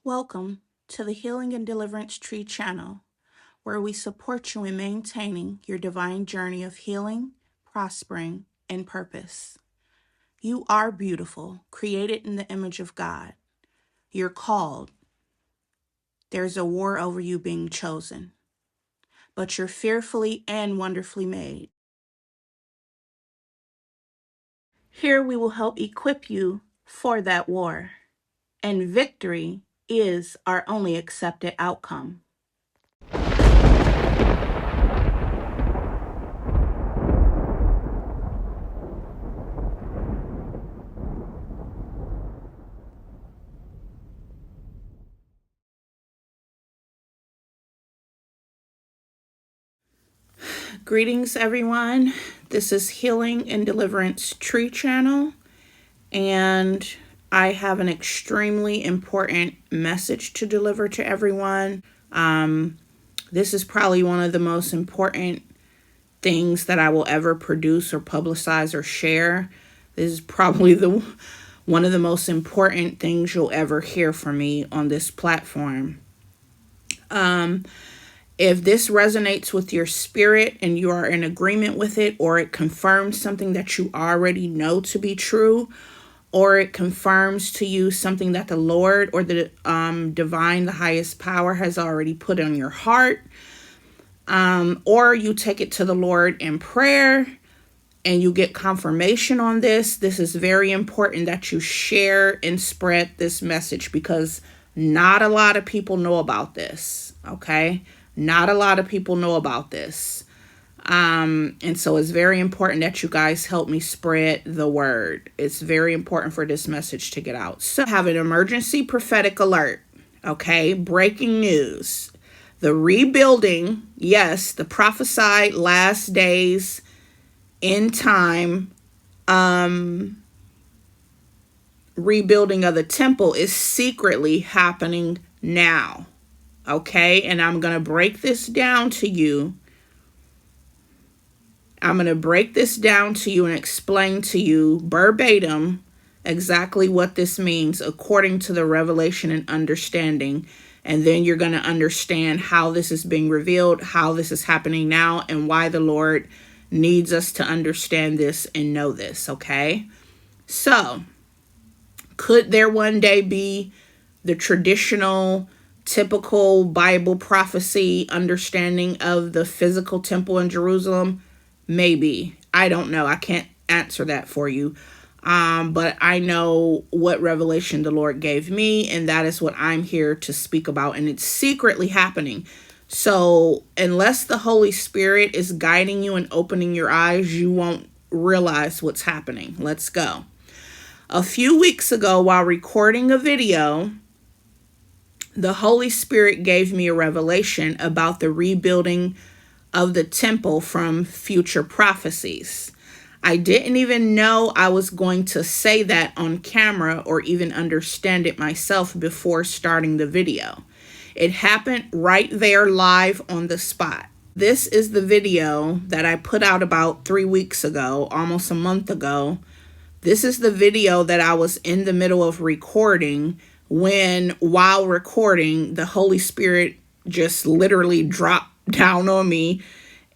Welcome to the Healing and Deliverance Tree channel, where we support you in maintaining your divine journey of healing, prospering, and purpose. You are beautiful, created in the image of God. You're called. There's a war over you being chosen, but you're fearfully and wonderfully made. Here we will help equip you for that war, and victory is our only accepted outcome. Greetings, everyone. This is Healing and Deliverance Tree channel, and I have an extremely important message to deliver to everyone. This is probably one of the most important things that I will ever produce or publicize or share. This is probably one of the most important things you'll ever hear from me on this platform. If this resonates with your spirit and you are in agreement with it, or it confirms something that you already know to be true, or it confirms to you something that the Lord or the divine, the highest power, has already put on your heart, or you take it to the Lord in prayer and you get confirmation on this, this is very important that you share and spread this message, because not a lot of people know about this, okay? Not a lot of people know about this. And so it's very important that you guys help me spread the word. It's very important for this message to get out. So I have an emergency prophetic alert, okay? Breaking news. The rebuilding, yes, the prophesied last days, end time, rebuilding of the temple is secretly happening now. Okay, and I'm going to break this down to you. I'm going to break this down to you and explain to you verbatim exactly what this means according to the revelation and understanding. And then you're going to understand how this is being revealed, how this is happening now, and why the Lord needs us to understand this and know this, okay? So, could there one day be the traditional, typical Bible prophecy understanding of the physical temple in Jerusalem? Maybe. I don't know. I can't answer that for you. But I know what revelation the Lord gave me, and that is what I'm here to speak about. And it's secretly happening. So unless the Holy Spirit is guiding you and opening your eyes, you won't realize what's happening. Let's go. A few weeks ago, while recording a video, the Holy Spirit gave me a revelation about the rebuilding of the temple from future prophecies. I didn't even know I was going to say that on camera or even understand it myself before starting the video. It happened right there live on the spot. This is the video that I put out about 3 weeks ago, almost a month ago. This is the video that I was in the middle of recording when, while recording, the Holy Spirit just literally dropped down on me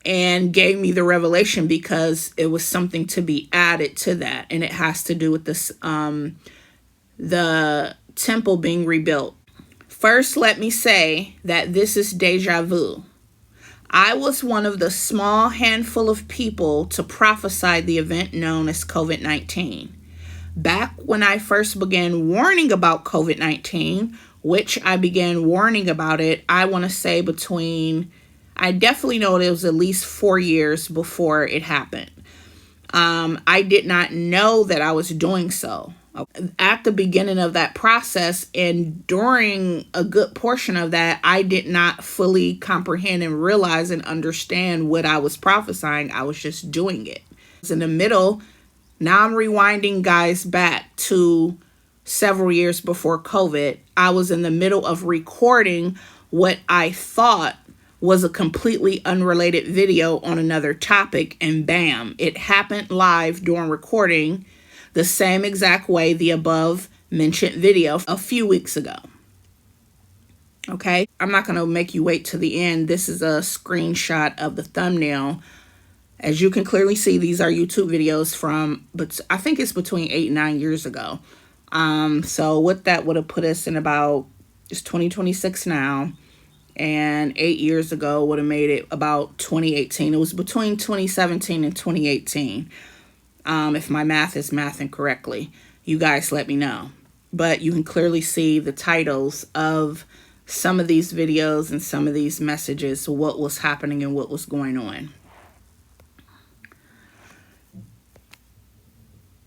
and gave me the revelation, because it was something to be added to that. And it has to do with this, the temple being rebuilt. First, let me say that this is deja vu. I was one of the small handful of people to prophesy the event known as COVID-19. Back when I first began warning about COVID-19, which I began warning about it, I want to say I definitely know it was at least 4 years before it happened. I did not know that I was doing so. At the beginning of that process and during a good portion of that, I did not fully comprehend and realize and understand what I was prophesying. I was just doing it. It was in the middle. Now I'm rewinding, guys, back to several years before COVID. I was in the middle of recording what I thought was a completely unrelated video on another topic, and bam, it happened live during recording, the same exact way the above mentioned video a few weeks ago. Okay, I'm not going to make you wait to the end. This is a screenshot of the thumbnail. As you can clearly see, these are YouTube videos from, but I think it's between 8 and 9 years ago. So what that would have put us in about, it's 2026 now, and 8 years ago would have made it about 2018. It was between 2017 and 2018. If my math is mathing correctly, you guys let me know. But you can clearly see the titles of some of these videos and some of these messages, what was happening and what was going on.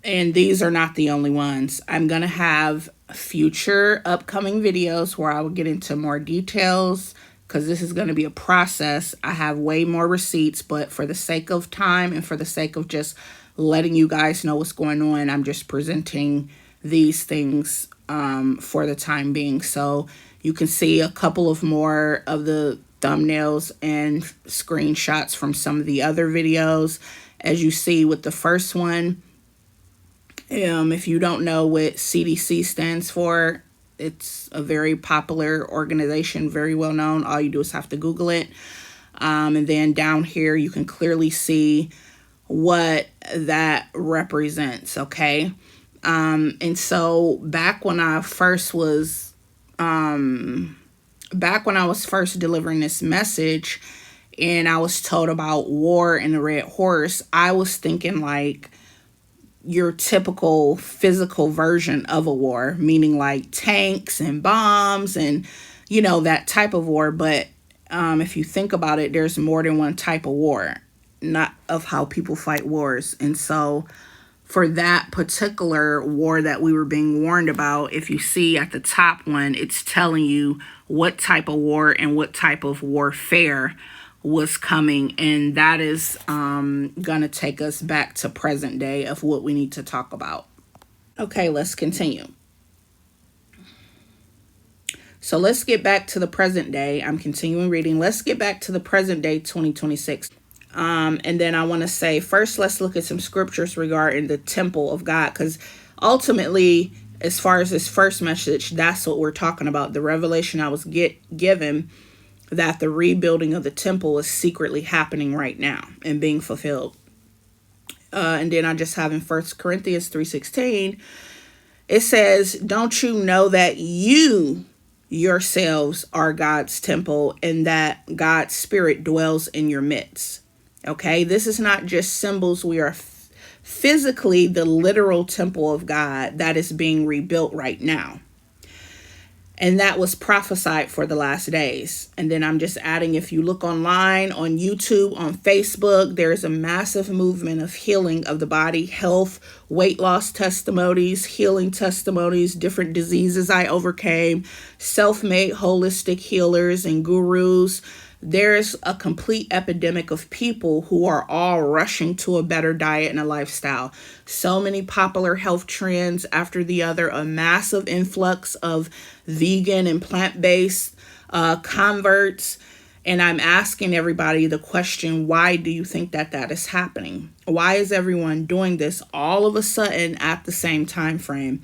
And these are not the only ones. I'm going to have future upcoming videos where I will get into more details, because this is going to be a process. I have way more receipts, but for the sake of time and for the sake of just letting you guys know what's going on, I'm just presenting these things for the time being. So you can see a couple of more of the thumbnails and screenshots from some of the other videos. As you see with the first one, if you don't know what CDC stands for, it's a very popular organization, very well known. All you do is have to Google it. And then down here, you can clearly see what that represents, okay? And so back when I was first delivering this message and I was told about war and the red horse, I was thinking like your typical physical version of a war, meaning like tanks and bombs and, that type of war. But if you think about it, there's more than one type of war, not of how people fight wars. And so for that particular war that we were being warned about, if you see at the top one, it's telling you what type of war and what type of warfare was coming, and that is gonna take us back to present day of what we need to talk about. Okay, let's continue. So let's get back to the present day. I'm continuing reading. Let's get back to the present day 2026. And then I want to say first, let's look at some scriptures regarding the temple of God, because ultimately, as far as this first message, that's what we're talking about. The revelation I was given that the rebuilding of the temple is secretly happening right now and being fulfilled. And then I just have in 1 Corinthians 3:16, it says, don't you know that you yourselves are God's temple and that God's spirit dwells in your midst? Okay, this is not just symbols. We are physically the literal temple of God that is being rebuilt right now. And that was prophesied for the last days. And then I'm just adding, if you look online, on YouTube, on Facebook, there is a massive movement of healing of the body, health, weight loss testimonies, healing testimonies, different diseases I overcame, self-made holistic healers and gurus. There's a complete epidemic of people who are all rushing to a better diet and a lifestyle. So many popular health trends after the other, a massive influx of vegan and plant-based converts. And I'm asking everybody the question, why do you think that is happening? Why is everyone doing this all of a sudden at the same time frame?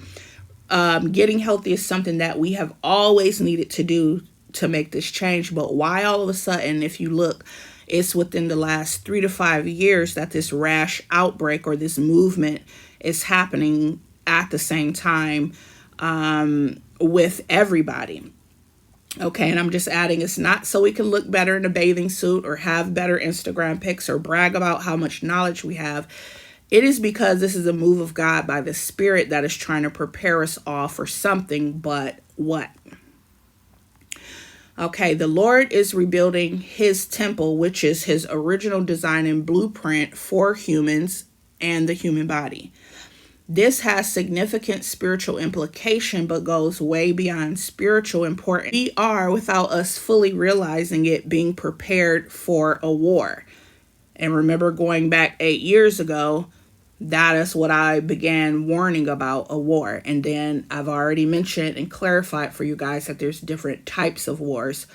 Getting healthy is something that we have always needed to do to make this change, but why all of a sudden, if you look, it's within the last 3 to 5 years that this rash outbreak or this movement is happening at the same time with everybody. Okay, and I'm just adding, it's not so we can look better in a bathing suit or have better Instagram pics or brag about how much knowledge we have. It is because this is a move of God by the Spirit that is trying to prepare us all for something, but what? Okay, the Lord is rebuilding his temple, which is his original design and blueprint for humans and the human body. This has significant spiritual implication, but goes way beyond spiritual importance. We are, without us fully realizing it, being prepared for a war. And remember, going back 8 years ago, that is what I began warning about, a war. And then I've already mentioned and clarified for you guys that there's different types of wars.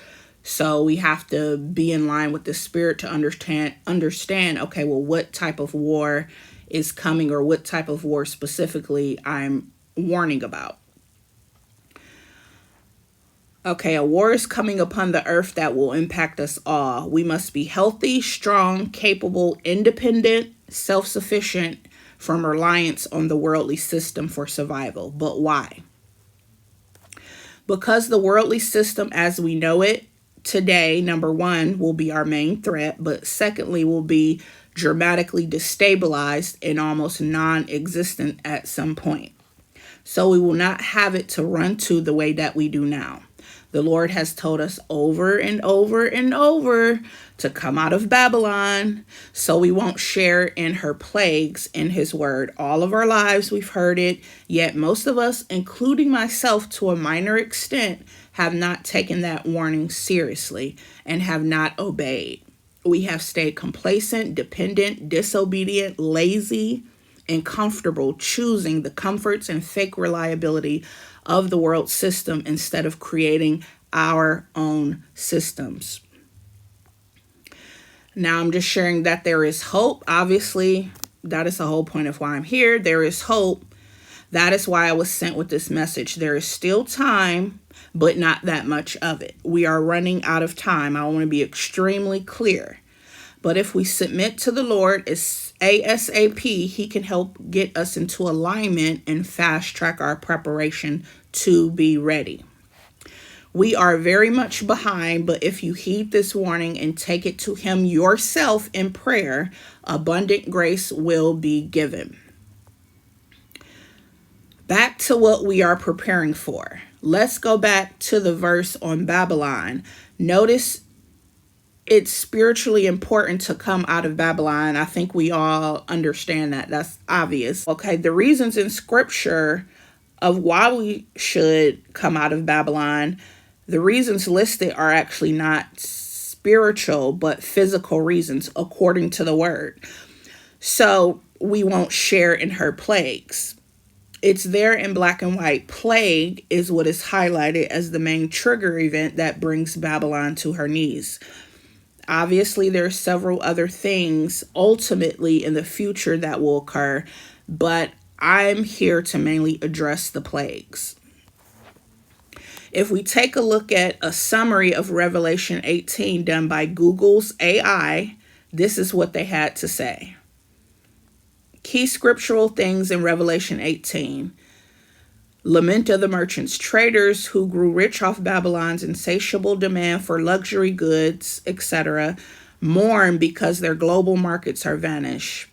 So we have to be in line with the Spirit to understand, okay, well, what type of war is coming, or what type of war specifically I'm warning about. Okay, a war is coming upon the earth that will impact us all. We must be healthy, strong, capable, independent, self sufficient from reliance on the worldly system for survival. But why? Because the worldly system as we know it today, number one, will be our main threat, but secondly, will be dramatically destabilized and almost non existent at some point. So we will not have it to run to the way that we do now. The Lord has told us over and over and over to come out of Babylon so we won't share in her plagues in his word. All of our lives we've heard it, yet most of us, including myself to a minor extent, have not taken that warning seriously and have not obeyed. We have stayed complacent, dependent, disobedient, lazy, and comfortable, choosing the comforts and fake reliability of the world system instead of creating our own systems. Now I'm just sharing that there is hope. Obviously, that is the whole point of why I'm here. There is hope. That is why I was sent with this message. There is still time, but not that much of it. We are running out of time. I want to be extremely clear. But if we submit to the Lord ASAP, he can help get us into alignment and fast track our preparation to be ready. We are very much behind, but if you heed this warning and take it to him yourself in prayer, abundant grace will be given. Back to what we are preparing for. Let's go back to the verse on Babylon. Notice it's spiritually important to come out of Babylon. I think we all understand that. That's obvious. Okay, the reasons in scripture of why we should come out of Babylon, the reasons listed are actually not spiritual, but physical reasons according to the word. So we won't share in her plagues. It's there in black and white. Plague is what is highlighted as the main trigger event that brings Babylon to her knees. Obviously, there are several other things ultimately in the future that will occur, but I'm here to mainly address the plagues. If we take a look at a summary of Revelation 18 done by Google's AI, this is what they had to say. Key scriptural things in Revelation 18. Lament of the merchants, traders who grew rich off Babylon's insatiable demand for luxury goods, etc., mourn because their global markets are vanished.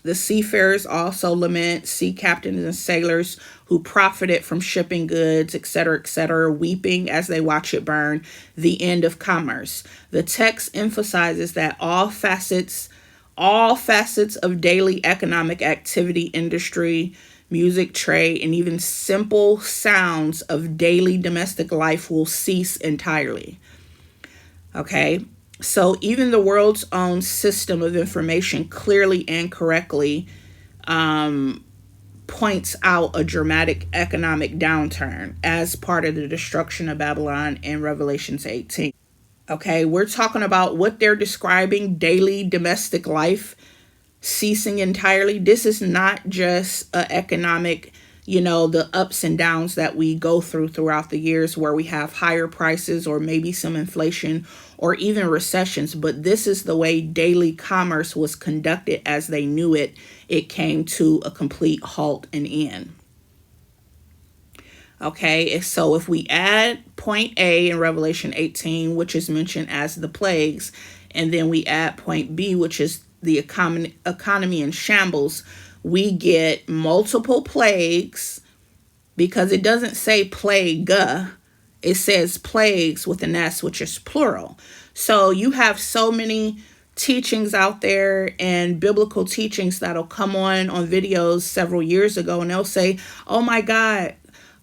The seafarers also lament, sea captains and sailors who profited from shipping goods, etc., weeping as they watch it burn, the end of commerce. The text emphasizes that all facets of daily economic activity, industry, music, trade, and even simple sounds of daily domestic life will cease entirely. Okay, so even the world's own system of information clearly and correctly points out a dramatic economic downturn as part of the destruction of Babylon in Revelations 18. Okay, we're talking about what they're describing, daily domestic life ceasing entirely. This is not just an economic, the ups and downs that we go throughout the years where we have higher prices or maybe some inflation or even recessions. But this is the way daily commerce was conducted as they knew it. It came to a complete halt and end. Okay, so if we add point A in Revelation 18, which is mentioned as the plagues, and then we add point B, which is the economy in shambles, we get multiple plagues, because it doesn't say plague, it says plagues with an S, which is plural. So you have so many teachings out there and biblical teachings that'll come on videos several years ago, and they'll say, oh my God,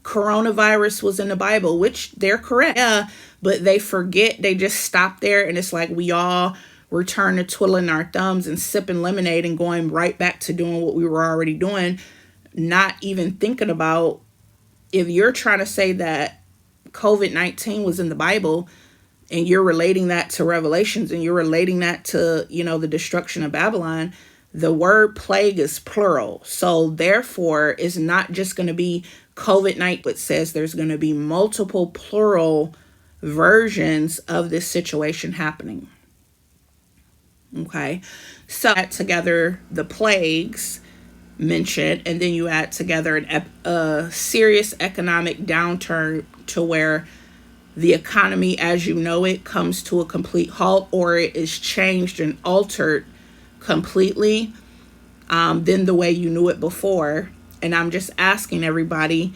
coronavirus was in the Bible, which they're correct. Yeah, but they forget, they just stop there, and it's like we all return to twiddling our thumbs and sipping lemonade and going right back to doing what we were already doing, not even thinking about, if you're trying to say that COVID-19 was in the Bible and you're relating that to Revelations and you're relating that to, the destruction of Babylon, the word plague is plural. So therefore, it's not just going to be COVID-19. It says there's going to be multiple plural versions of this situation happening. Okay, so add together the plagues mentioned, and then you add together a serious economic downturn to where the economy as you know it comes to a complete halt, or it is changed and altered completely than the way you knew it before. And I'm just asking everybody,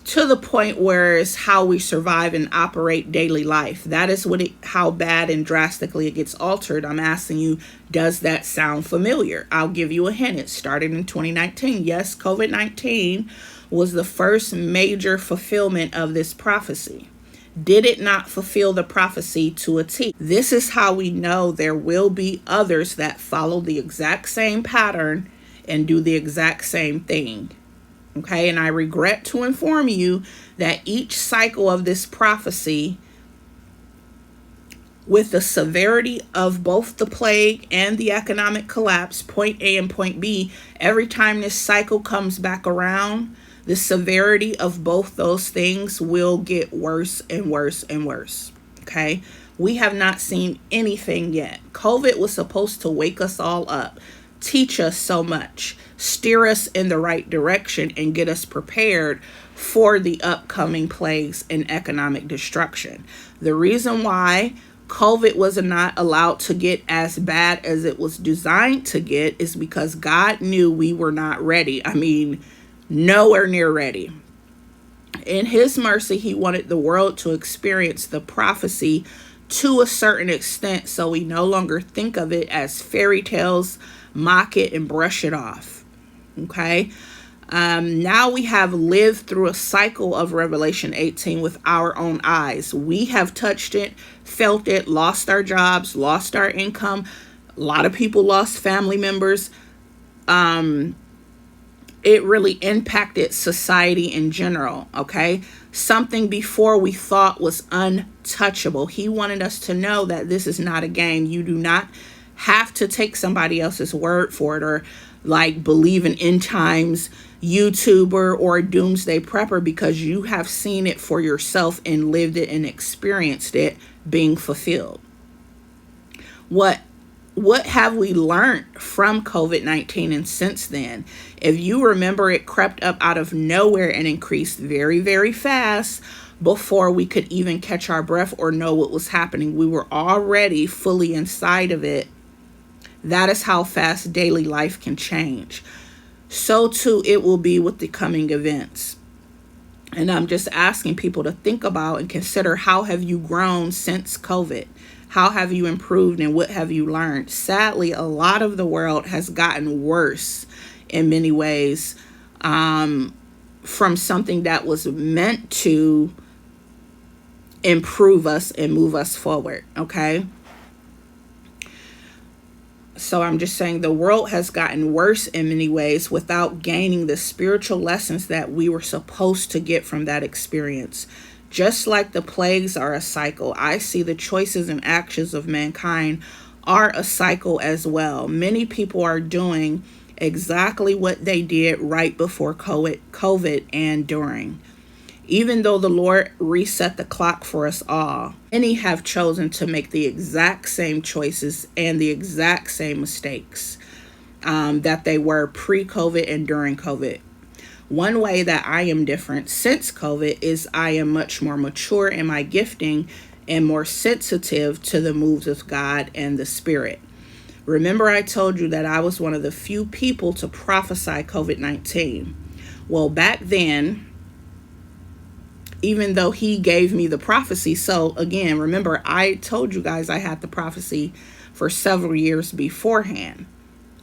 to the point where it's how we survive and operate daily life. That is how bad and drastically it gets altered. I'm asking you, does that sound familiar? I'll give you a hint. It started in 2019. Yes, COVID-19 was the first major fulfillment of this prophecy. Did it not fulfill the prophecy to a T? This is how we know there will be others that follow the exact same pattern and do the exact same thing. Okay, and I regret to inform you that each cycle of this prophecy, with the severity of both the plague and the economic collapse, point A and point B, every time this cycle comes back around, the severity of both those things will get worse and worse and worse. Okay, we have not seen anything yet. COVID was supposed to wake us all up, teach us so much, steer us in the right direction, and get us prepared for the upcoming plagues and economic destruction. The reason why COVID was not allowed to get as bad as it was designed to get is because God knew we were not ready. I mean, nowhere near ready. In His mercy, He wanted the world to experience the prophecy to a certain extent, so we no longer think of it as fairy tales, mock it, and brush it off. Okay, now we have lived through a cycle of Revelation 18 with our own eyes. We have touched it, felt it, lost our jobs, lost our income. A lot of people lost family members. It really impacted society in general. Okay, something before we thought was untouchable. He wanted us to know that this is not a game. You do not have to take somebody else's word for it, or like believe an end times YouTuber or a doomsday prepper, because you have seen it for yourself and lived it and experienced it being fulfilled. What have we learned from COVID-19 and since then? If you remember, it crept up out of nowhere and increased very, very fast before we could even catch our breath or know what was happening. We were already fully inside of it. That is how fast daily life can change. So too it will be with the coming events. And I'm just asking people to think about and consider, how have you grown since COVID? How have you improved and what have you learned? Sadly, a lot of the world has gotten worse in many ways, from something that was meant to improve us and move us forward. Okay. So I'm just saying the world has gotten worse in many ways without gaining the spiritual lessons that we were supposed to get from that experience. Just like the plagues are a cycle, I see the choices and actions of mankind are a cycle as well. Many people are doing exactly what they did right before COVID and during. Even though the Lord reset the clock for us all, many have chosen to make the exact same choices and the exact same mistakes that they were pre-COVID and during COVID. One way that I am different since COVID is I am much more mature in my gifting and more sensitive to the moves of God and the Spirit. Remember, I told you that I was one of the few people to prophesy COVID-19. Well, back then, even though He gave me the prophecy. So again, remember, I told you guys I had the prophecy for several years beforehand.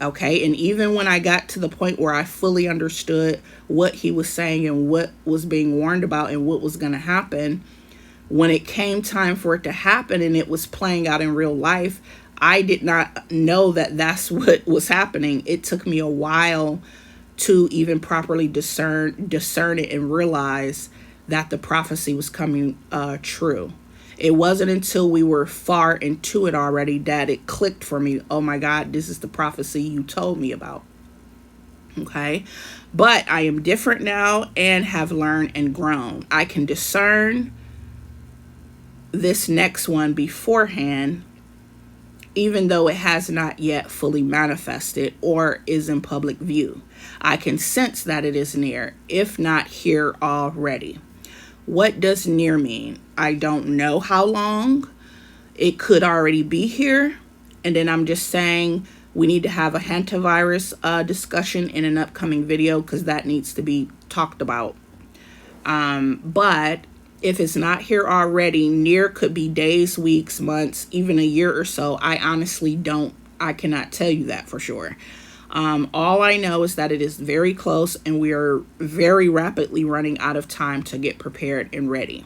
Okay. And even when I got to the point where I fully understood what He was saying and what was being warned about and what was going to happen, when it came time for it to happen and it was playing out in real life, I did not know that that's what was happening. It took me a while to even properly discern it and realize that the prophecy was coming true. It wasn't until we were far into it already that it clicked for me. Oh my God, this is the prophecy you told me about. Okay. But I am different now and have learned and grown. I can discern this next one beforehand, even though it has not yet fully manifested or is in public view. I can sense that it is near, if not here already. What does near mean? I don't know how long. It could already be here. And then I'm just saying we need to have a hantavirus discussion in an upcoming video, because that needs to be talked about. But if it's not here already, near could be days, weeks, months, even a year or so. I cannot tell you that for sure. All I know is that it is very close, and we are very rapidly running out of time to get prepared and ready.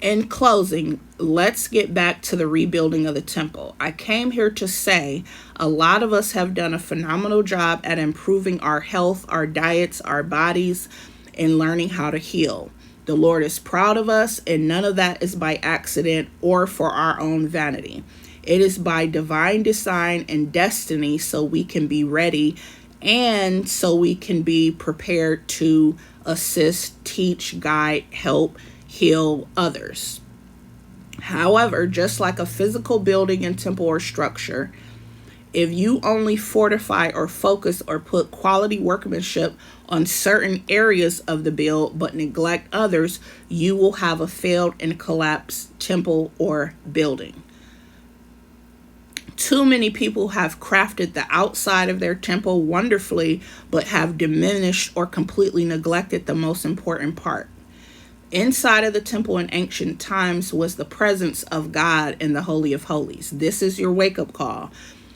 In closing, let's get back to the rebuilding of the temple. I came here to say a lot of us have done a phenomenal job at improving our health, our diets, our bodies, and learning how to heal. The Lord is proud of us, and none of that is by accident or for our own vanity. It is by divine design and destiny, so we can be ready and so we can be prepared to assist, teach, guide, help, heal others. However, just like a physical building and temple or structure, if you only fortify or focus or put quality workmanship on certain areas of the build but neglect others, you will have a failed and collapsed temple or building. Too many people have crafted the outside of their temple wonderfully, but have diminished or completely neglected the most important part. Inside of the temple in ancient times was the presence of God in the Holy of Holies. This is your wake-up call.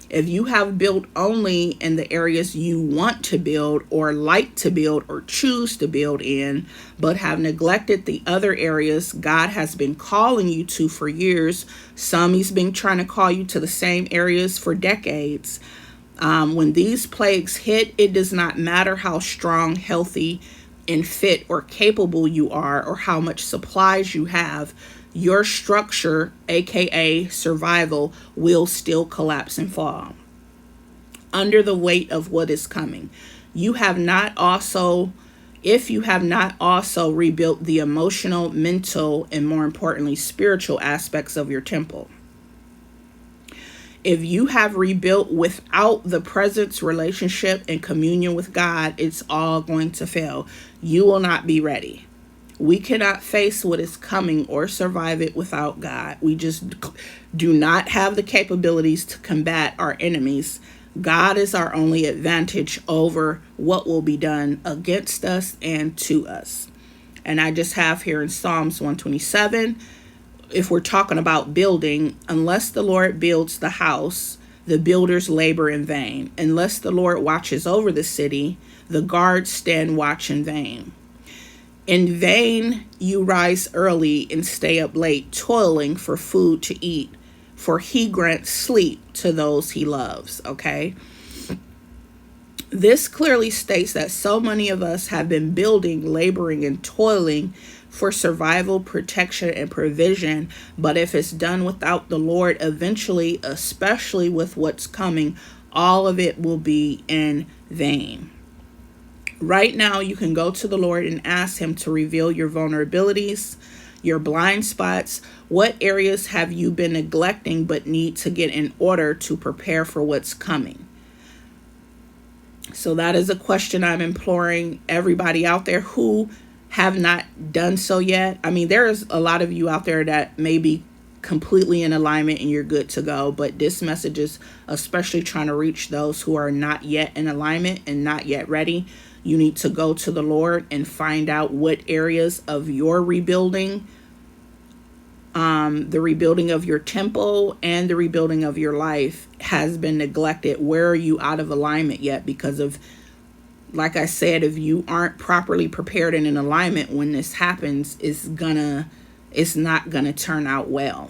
If you have built only in the areas you want to build or like to build or choose to build in, but have neglected the other areas God has been calling you to for years, some He's been trying to call you to the same areas for decades. When these plagues hit, it does not matter how strong, healthy, and fit or capable you are, or how much supplies you have, your structure, aka survival, will still collapse and fall under the weight of what is coming. If you have not also rebuilt the emotional, mental, and more importantly, spiritual aspects of your temple. If you have rebuilt without the presence, relationship, and communion with God, it's all going to fail. You will not be ready. We cannot face what is coming or survive it without God. We just do not have the capabilities to combat our enemies. God is our only advantage over what will be done against us and to us. And I just have here in Psalms 127, if we're talking about building, unless the Lord builds the house, the builders labor in vain. Unless the Lord watches over the city, the guards stand watch in vain. In vain you rise early and stay up late, toiling for food to eat, for He grants sleep to those He loves. Okay? This clearly states that so many of us have been building, laboring, and toiling for survival, protection, and provision. But if it's done without the Lord, eventually, especially with what's coming, all of it will be in vain. Right now, you can go to the Lord and ask Him to reveal your vulnerabilities, your blind spots. What areas have you been neglecting but need to get in order to prepare for what's coming? So that is a question I'm imploring everybody out there who have not done so yet. I mean, there's a lot of you out there that may be completely in alignment and you're good to go, but this message is especially trying to reach those who are not yet in alignment and not yet ready. You need to go to the Lord and find out what areas of your rebuilding, the rebuilding of your temple and the rebuilding of your life has been neglected. Where are you out of alignment yet? Because of, like I said, if you aren't properly prepared and in alignment when this happens, it's not gonna turn out well.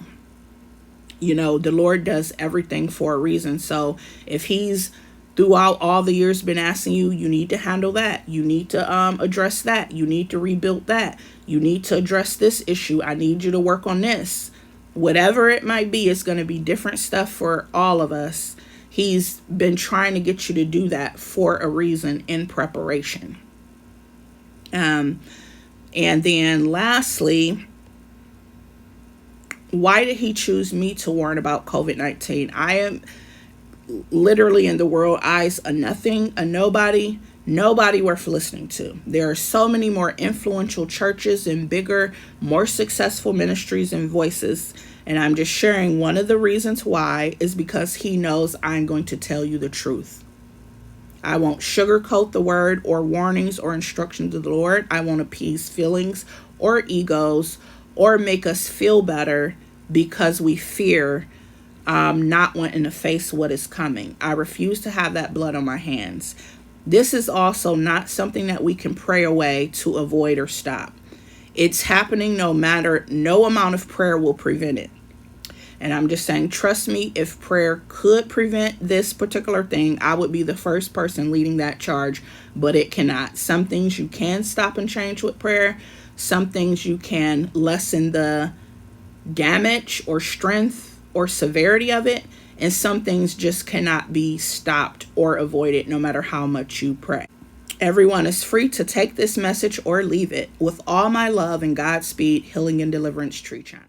You know, the Lord does everything for a reason. So if He's throughout all the years been asking you, you need to handle that. You need to address that. You need to rebuild that. You need to address this issue. I need you to work on this. Whatever it might be, it's going to be different stuff for all of us. He's been trying to get you to do that for a reason, in preparation. And then lastly, why did he choose me to warn about COVID-19? I am literally in the world eyes a nothing, a nobody worth listening to. There are so many more influential churches and bigger, more successful ministries and voices. And I'm just sharing one of the reasons why is because he knows I'm going to tell you the truth. I won't sugarcoat the word or warnings or instructions of the Lord. I won't appease feelings or egos or make us feel better because we fear not wanting to face what is coming. I refuse to have that blood on my hands. This is also not something that we can pray away to avoid or stop. It's happening no amount of prayer will prevent it. And I'm just saying, trust me, if prayer could prevent this particular thing, I would be the first person leading that charge, but it cannot. Some things you can stop and change with prayer. Some things you can lessen the damage or strength or severity of it. And some things just cannot be stopped or avoided no matter how much you pray. Everyone is free to take this message or leave it. With all my love and Godspeed, Healing and Deliverance Tree Channel.